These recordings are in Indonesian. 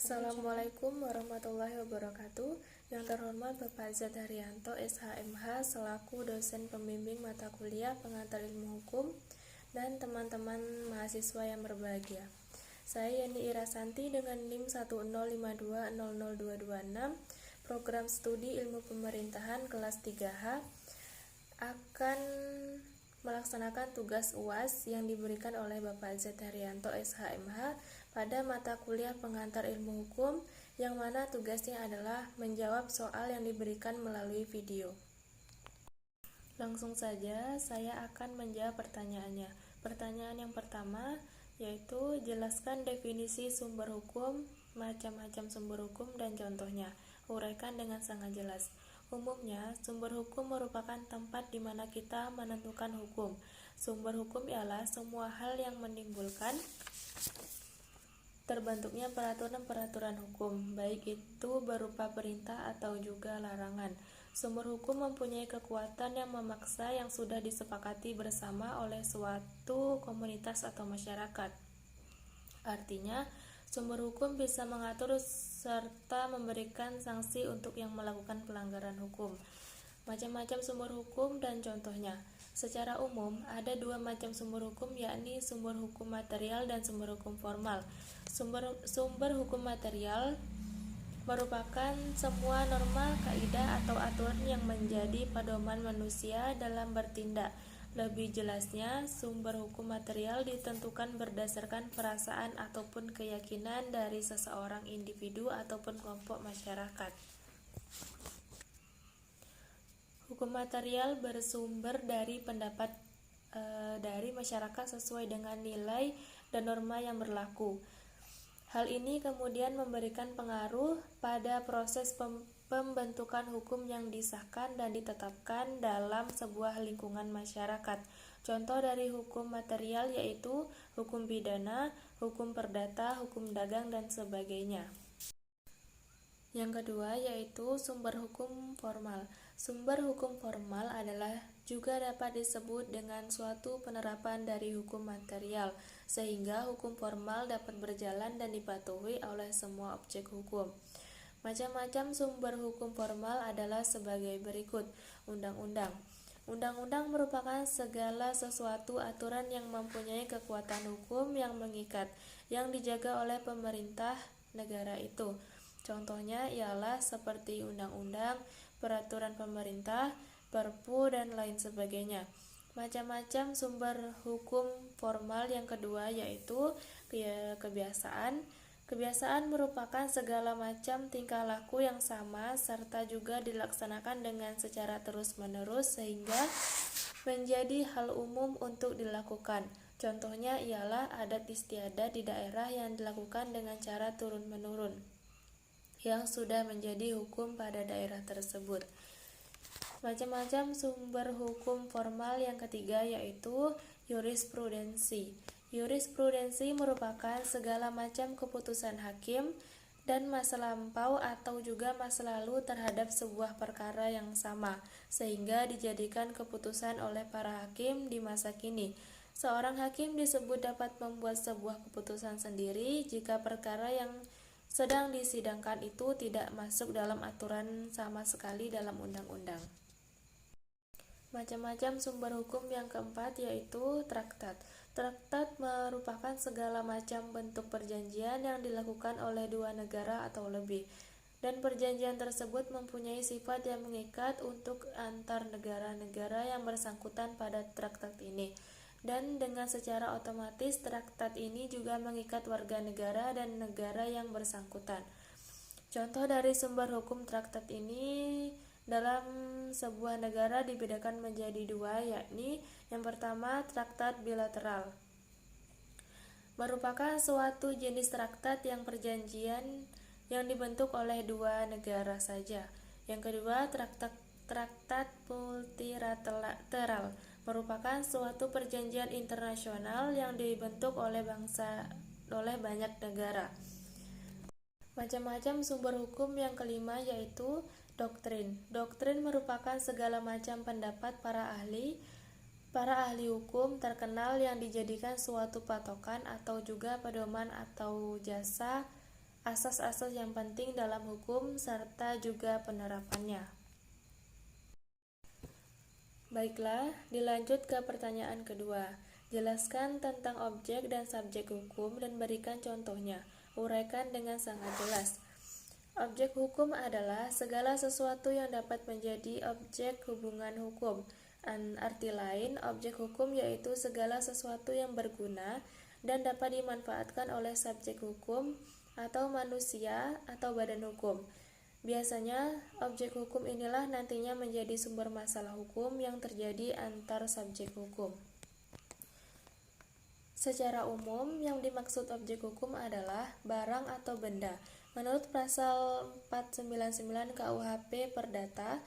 Assalamualaikum warahmatullahi wabarakatuh. Yang terhormat Bapak Z. Haryanto, SHMH, selaku dosen pembimbing mata kuliah pengantar ilmu hukum dan teman-teman mahasiswa yang berbahagia. Saya Yani Irasanti dengan NIM 105200226, program studi ilmu pemerintahan kelas 3H, akan melaksanakan tugas UAS yang diberikan oleh Bapak Z. Haryanto, SHMH, pada mata kuliah pengantar ilmu hukum, yang mana tugasnya adalah menjawab soal yang diberikan melalui video. Langsung saja, saya akan menjawab pertanyaannya. Pertanyaan yang pertama yaitu jelaskan definisi sumber hukum, macam-macam sumber hukum, dan contohnya. Uraikan dengan sangat jelas. Umumnya, sumber hukum merupakan tempat di mana kita menentukan hukum. Sumber hukum ialah semua hal yang menimbulkan terbentuknya peraturan-peraturan hukum, baik itu berupa perintah atau juga larangan. Sumber hukum mempunyai kekuatan yang memaksa yang sudah disepakati bersama oleh suatu komunitas atau masyarakat. Artinya, sumber hukum bisa mengatur serta memberikan sanksi untuk yang melakukan pelanggaran hukum. Macam-macam sumber hukum dan contohnya. Secara umum, ada dua macam sumber hukum, yakni sumber hukum material dan sumber hukum formal. Sumber hukum material merupakan semua norma, kaidah, atau aturan yang menjadi pedoman manusia dalam bertindak. Lebih jelasnya, sumber hukum material ditentukan berdasarkan perasaan ataupun keyakinan dari seseorang individu ataupun kelompok masyarakat. Hukum material bersumber dari pendapat dari masyarakat sesuai dengan nilai dan norma yang berlaku. Hal ini kemudian memberikan pengaruh pada proses pembentukan hukum yang disahkan dan ditetapkan dalam sebuah lingkungan masyarakat. Contoh dari hukum material yaitu hukum pidana, hukum perdata, hukum dagang, dan sebagainya. Yang kedua yaitu sumber hukum formal. Sumber hukum formal adalah juga dapat disebut dengan suatu penerapan dari hukum material, sehingga hukum formal dapat berjalan dan dipatuhi oleh semua objek hukum. Macam-macam sumber hukum formal adalah sebagai berikut. Undang-undang. Undang-undang merupakan segala sesuatu aturan yang mempunyai kekuatan hukum yang mengikat, yang dijaga oleh pemerintah negara itu. Contohnya ialah seperti undang-undang, peraturan pemerintah, perpu, dan lain sebagainya. Macam-macam sumber hukum formal yang kedua yaitu kebiasaan. Kebiasaan merupakan segala macam tingkah laku yang sama serta juga dilaksanakan dengan secara terus-menerus sehingga menjadi hal umum untuk dilakukan. Contohnya ialah adat istiadat di daerah yang dilakukan dengan cara turun-menurun, yang sudah menjadi hukum pada daerah tersebut. Macam-macam sumber hukum formal yang ketiga yaitu jurisprudensi. Jurisprudensi merupakan segala macam keputusan hakim dan masa lampau atau juga masa lalu terhadap sebuah perkara yang sama, sehingga dijadikan keputusan oleh para hakim di masa kini. Seorang hakim disebut dapat membuat sebuah keputusan sendiri jika perkara yang sedang disidangkan itu tidak masuk dalam aturan sama sekali dalam undang-undang. Macam-macam sumber hukum yang keempat yaitu traktat. Traktat merupakan segala macam bentuk perjanjian yang dilakukan oleh dua negara atau lebih, dan perjanjian tersebut mempunyai sifat yang mengikat untuk antar negara-negara yang bersangkutan pada traktat ini. Dan dengan secara otomatis traktat ini juga mengikat warga negara dan negara yang bersangkutan. Contoh dari sumber hukum traktat ini dalam sebuah negara dibedakan menjadi dua, yakni yang pertama traktat bilateral. Merupakan suatu jenis traktat yang perjanjian yang dibentuk oleh dua negara saja. Yang kedua traktat multilateral merupakan suatu perjanjian internasional yang dibentuk oleh banyak negara. Macam-macam sumber hukum yang kelima yaitu doktrin. Doktrin merupakan segala macam pendapat para ahli hukum terkenal yang dijadikan suatu patokan atau juga pedoman atau jasa asas-asas yang penting dalam hukum, serta juga penerapannya. Baiklah, dilanjut ke pertanyaan kedua. Jelaskan tentang objek dan subjek hukum dan berikan contohnya. Uraikan dengan sangat jelas. Objek hukum adalah segala sesuatu yang dapat menjadi objek hubungan hukum. Arti lain, objek hukum yaitu segala sesuatu yang berguna dan dapat dimanfaatkan oleh subjek hukum atau manusia atau badan hukum. Biasanya, objek hukum inilah nantinya menjadi sumber masalah hukum yang terjadi antar subjek hukum. Secara umum, yang dimaksud objek hukum adalah barang atau benda. Menurut pasal 499 KUHP Perdata,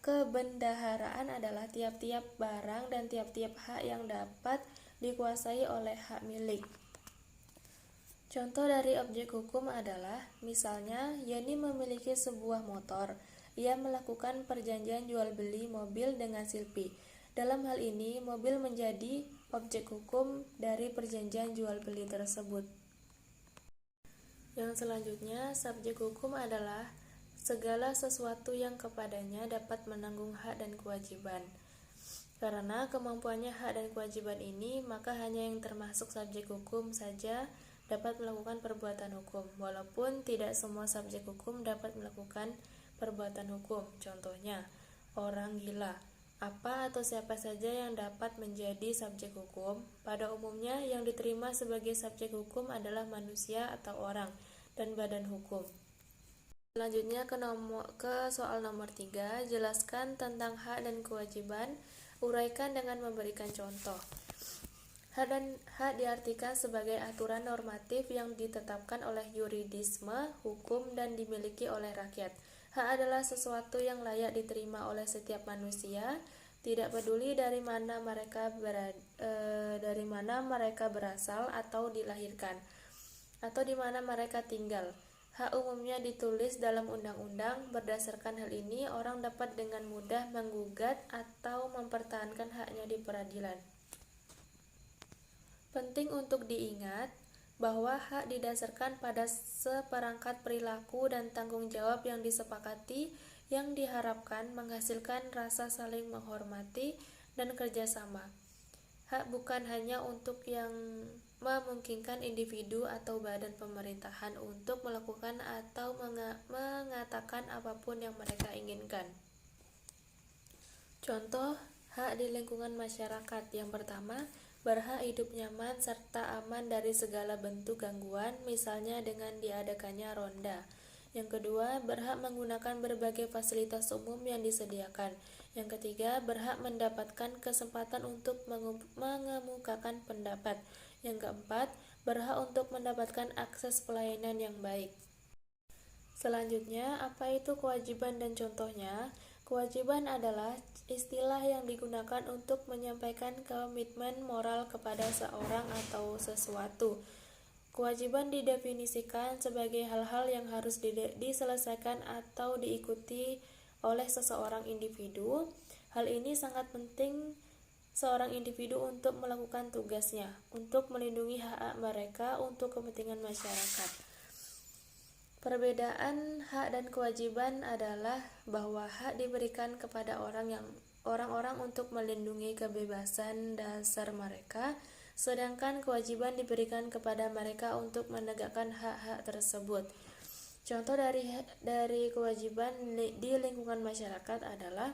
kebendaharaan adalah tiap-tiap barang dan tiap-tiap hak yang dapat dikuasai oleh hak milik. Contoh dari objek hukum adalah, misalnya, Yeni memiliki sebuah motor. Ia melakukan perjanjian jual beli mobil dengan Silpi. Dalam hal ini, mobil menjadi objek hukum dari perjanjian jual beli tersebut. Yang selanjutnya, subjek hukum adalah segala sesuatu yang kepadanya dapat menanggung hak dan kewajiban. Karena kemampuannya hak dan kewajiban ini, maka hanya yang termasuk subjek hukum saja dapat melakukan perbuatan hukum, walaupun tidak semua subjek hukum dapat melakukan perbuatan hukum. Contohnya, orang gila. Apa atau siapa saja yang dapat menjadi subjek hukum? Pada umumnya, yang diterima sebagai subjek hukum adalah manusia atau orang dan badan hukum. Selanjutnya ke soal nomor 3, jelaskan tentang hak dan kewajiban, uraikan dengan memberikan contoh. Hak diartikan sebagai aturan normatif yang ditetapkan oleh yuridisme, hukum, dan dimiliki oleh rakyat. Hak adalah sesuatu yang layak diterima oleh setiap manusia, tidak peduli dari mana mereka berasal atau dilahirkan, atau di mana mereka tinggal. Hak umumnya ditulis dalam undang-undang. Berdasarkan hal ini, orang dapat dengan mudah menggugat atau mempertahankan haknya di peradilan. Penting untuk diingat bahwa hak didasarkan pada seperangkat perilaku dan tanggung jawab yang disepakati, yang diharapkan menghasilkan rasa saling menghormati dan kerjasama. Hak bukan hanya untuk yang memungkinkan individu atau badan pemerintahan untuk melakukan atau mengatakan apapun yang mereka inginkan. Contoh hak di lingkungan masyarakat. Yang pertama, berhak hidup nyaman serta aman dari segala bentuk gangguan, misalnya dengan diadakannya ronda. Yang kedua, berhak menggunakan berbagai fasilitas umum yang disediakan. Yang ketiga, berhak mendapatkan kesempatan untuk mengemukakan pendapat. Yang keempat, berhak untuk mendapatkan akses pelayanan yang baik. Selanjutnya, apa itu kewajiban dan contohnya? Kewajiban adalah istilah yang digunakan untuk menyampaikan komitmen moral kepada seorang atau sesuatu. Kewajiban didefinisikan sebagai hal-hal yang harus diselesaikan atau diikuti oleh seseorang individu. Hal ini sangat penting seorang individu untuk melakukan tugasnya, untuk melindungi hak mereka untuk kepentingan masyarakat. Perbedaan hak dan kewajiban adalah bahwa hak diberikan kepada orang-orang untuk melindungi kebebasan dasar mereka, sedangkan kewajiban diberikan kepada mereka untuk menegakkan hak-hak tersebut. Contoh dari kewajiban di lingkungan masyarakat adalah,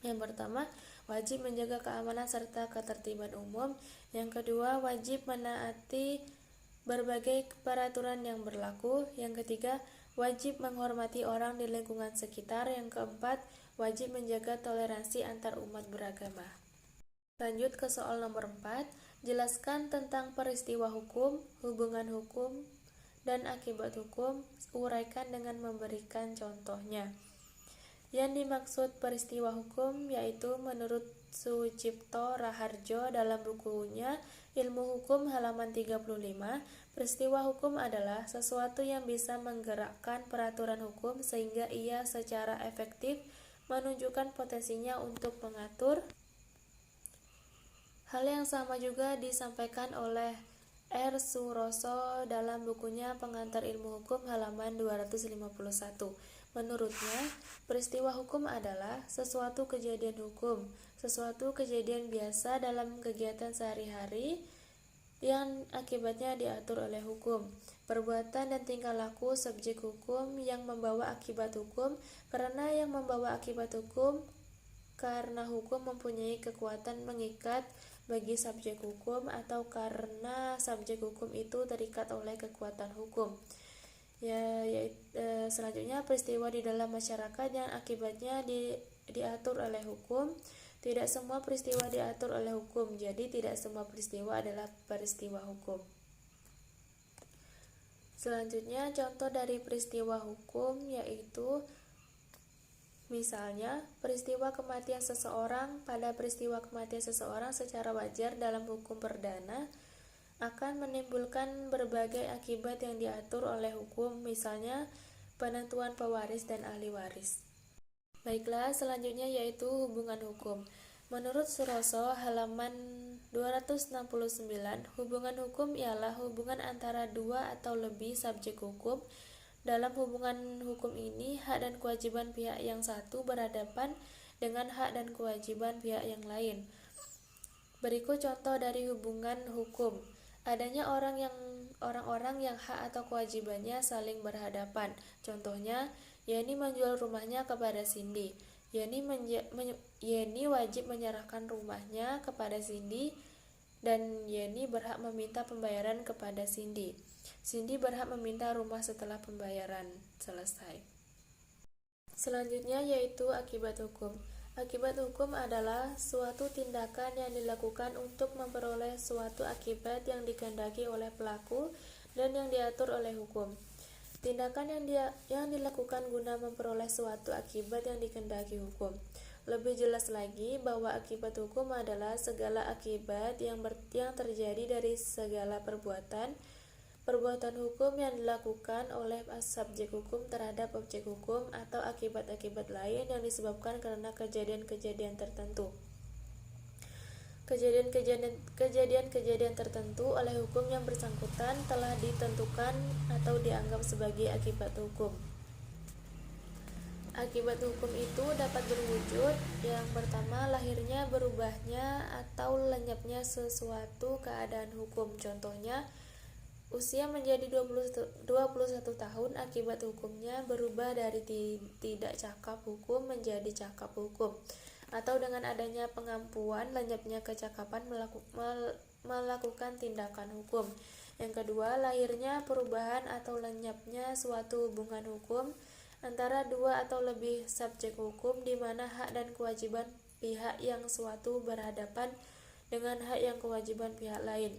yang pertama, wajib menjaga keamanan serta ketertiban umum. Yang kedua, wajib menaati berbagai peraturan yang berlaku. Yang ketiga, wajib menghormati orang di lingkungan sekitar. Yang keempat, wajib menjaga toleransi antar umat beragama. Lanjut ke soal nomor 4, jelaskan tentang peristiwa hukum, hubungan hukum, dan akibat hukum. Uraikan dengan memberikan contohnya. Yang dimaksud peristiwa hukum yaitu menurut Sucipto Raharjo dalam bukunya Ilmu Hukum halaman 35, peristiwa hukum adalah sesuatu yang bisa menggerakkan peraturan hukum sehingga ia secara efektif menunjukkan potensinya untuk mengatur. Hal yang sama juga disampaikan oleh R. Suroso dalam bukunya Pengantar Ilmu Hukum halaman 251. Menurutnya, peristiwa hukum adalah sesuatu kejadian hukum, sesuatu kejadian biasa dalam kegiatan sehari-hari yang akibatnya diatur oleh hukum. Perbuatan dan tingkah laku subjek hukum yang membawa akibat hukum, karena yang membawa akibat hukum karena hukum mempunyai kekuatan mengikat bagi subjek hukum, atau karena subjek hukum itu terikat oleh kekuatan hukum. Selanjutnya, peristiwa di dalam masyarakat yang akibatnya diatur oleh hukum. Tidak semua peristiwa diatur oleh hukum, jadi tidak semua peristiwa adalah peristiwa hukum. Selanjutnya, contoh dari peristiwa hukum yaitu misalnya, peristiwa kematian seseorang. Pada peristiwa kematian seseorang secara wajar dalam hukum perdana akan menimbulkan berbagai akibat yang diatur oleh hukum, misalnya penentuan pewaris dan ahli waris. Baiklah, selanjutnya yaitu hubungan hukum. Menurut Suroso halaman 269, hubungan hukum ialah hubungan antara dua atau lebih subjek hukum. Dalam hubungan hukum ini, hak dan kewajiban pihak yang satu berhadapan dengan hak dan kewajiban pihak yang lain. Berikut contoh dari hubungan hukum. Adanya orang-orang yang hak atau kewajibannya saling berhadapan. Contohnya, Yeni menjual rumahnya kepada Cindy. Yeni wajib menyerahkan rumahnya kepada Cindy, dan Yeni berhak meminta pembayaran kepada Cindy. Cindy berhak meminta rumah setelah pembayaran selesai. Selanjutnya yaitu akibat hukum. Akibat hukum adalah suatu tindakan yang dilakukan untuk memperoleh suatu akibat yang dikehendaki oleh pelaku dan yang diatur oleh hukum. Tindakan yang dilakukan guna memperoleh suatu akibat yang dikehendaki hukum. Lebih jelas lagi bahwa akibat hukum adalah segala akibat yang terjadi dari segala perbuatan hukum yang dilakukan oleh subjek hukum terhadap objek hukum, atau akibat-akibat lain yang disebabkan karena kejadian-kejadian tertentu. Kejadian-kejadian tertentu oleh hukum yang bersangkutan telah ditentukan atau dianggap sebagai akibat hukum. Akibat hukum itu dapat berwujud: yang pertama, lahirnya, berubahnya, atau lenyapnya sesuatu keadaan hukum. Contohnya, usia menjadi 21 tahun, akibat hukumnya berubah dari tidak cakap hukum menjadi cakap hukum. Atau dengan adanya pengampuan, lenyapnya kecakapan melakukan tindakan hukum. Yang kedua, lahirnya, perubahan, atau lenyapnya suatu hubungan hukum antara dua atau lebih subjek hukum, di mana hak dan kewajiban pihak yang suatu berhadapan dengan hak yang kewajiban pihak lain.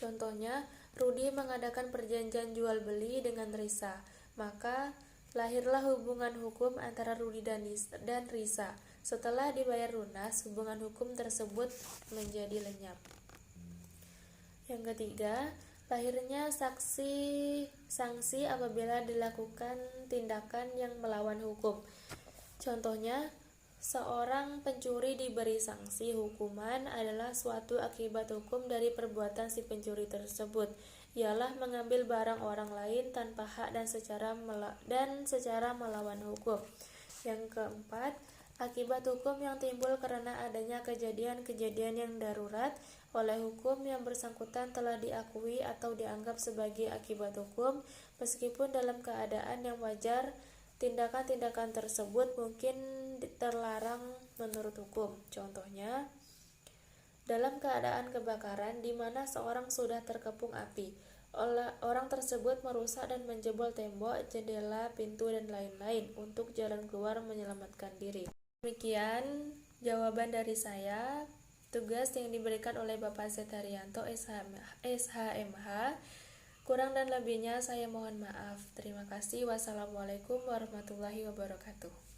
Contohnya, Rudi mengadakan perjanjian jual beli dengan Risa, maka lahirlah hubungan hukum antara Rudi dan Risa. Setelah dibayar lunas, hubungan hukum tersebut menjadi lenyap. Yang ketiga, lahirnya sanksi apabila dilakukan tindakan yang melawan hukum. Contohnya, seorang pencuri diberi sanksi. Hukuman adalah suatu akibat hukum dari perbuatan si pencuri tersebut, ialah mengambil barang orang lain tanpa hak dan secara melawan hukum. Yang keempat, akibat hukum yang timbul karena adanya kejadian-kejadian yang darurat oleh hukum yang bersangkutan telah diakui atau dianggap sebagai akibat hukum, meskipun dalam keadaan yang wajar tindakan-tindakan tersebut mungkin terlarang menurut hukum. Contohnya, dalam keadaan kebakaran di mana seorang sudah terkepung api, orang tersebut merusak dan menjebol tembok, jendela, pintu, dan lain-lain untuk jalan keluar menyelamatkan diri. Demikian jawaban dari saya. Tugas yang diberikan oleh Bapak Setarianto SHMH. Kurang dan lebihnya saya mohon maaf. Terima kasih. Wassalamualaikum warahmatullahi wabarakatuh.